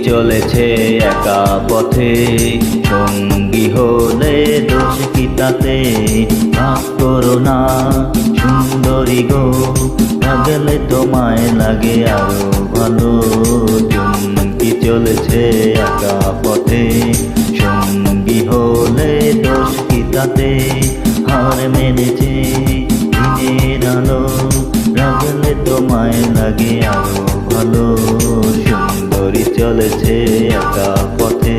চলেছে একা পথে, সঙ্গী হলে দোষ কি তাতে? ভাব করো না সুন্দরী গো, লাগলে তোমায় লাগে আরো ভালো। চুমকি চলেছে একা পথে, সঙ্গী হলে দোষ কি তাতে? হার মেনেছে দিনের আলো, লাগলে তোমায় লাগে আরো ভালো। সুন্দরী চলেছে একা পথে।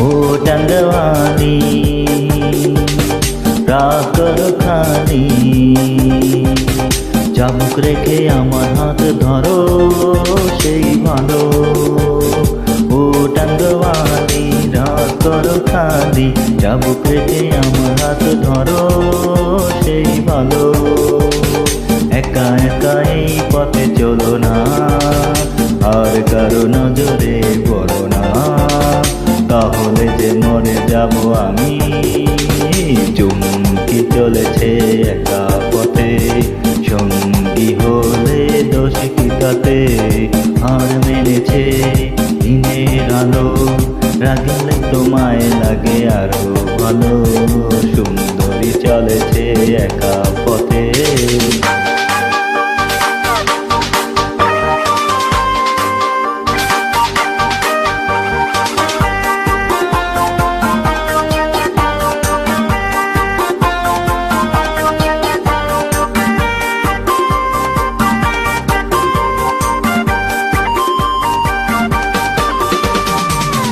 ও টাঙ্গওয়ালি রাগ করো খালি, চাবুক রেখে আমার হাত ধরো সেই ভালো। ও টাঙ্গওয়ালি রাগ করো খালি, চাবুক রেখে আমার হাত ধরো সেই ভালো। একা একা এই পথে চলো না, আর কারো নজরে পড়ো না, তাহলে যে মরে যাব আমি। চুমকি চলেছে একা পথে, সঙ্গী হলে দোষ কি তাতে? হার মেনেছে দিনের আলো, রাগলে তোমায় লাগে আরো ভালো। সুন্দরী চলেছে একা পথে।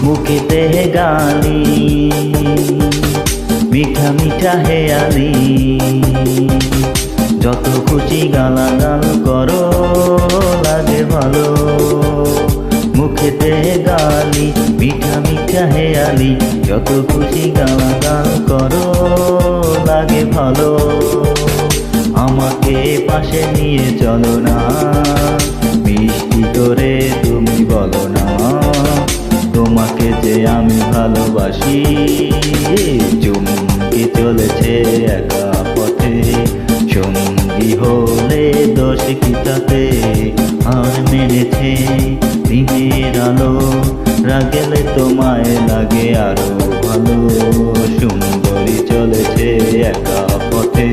মুখেতে গালি মিঠা মিঠা হেয়ালি, যত খুশি গালাগাল করো লাগে ভালো। মুখেতে গালি মিঠা মিঠা হেয়ালি, যত খুশি গালাগাল করো লাগে ভালো। আমাকে পাশে নিয়ে চলো না, মিষ্টি করে তুমি বলো না, তোমাকে যে আমি ভালোবাসি। চুমকি চলেছে একা পথে, সঙ্গী হলে দোষ কি তাতে? আর মেনেছে দিনের আলো, রাগলে তোমায় লাগে আরো ভালো। সুন্দরী চলেছে একা পথে।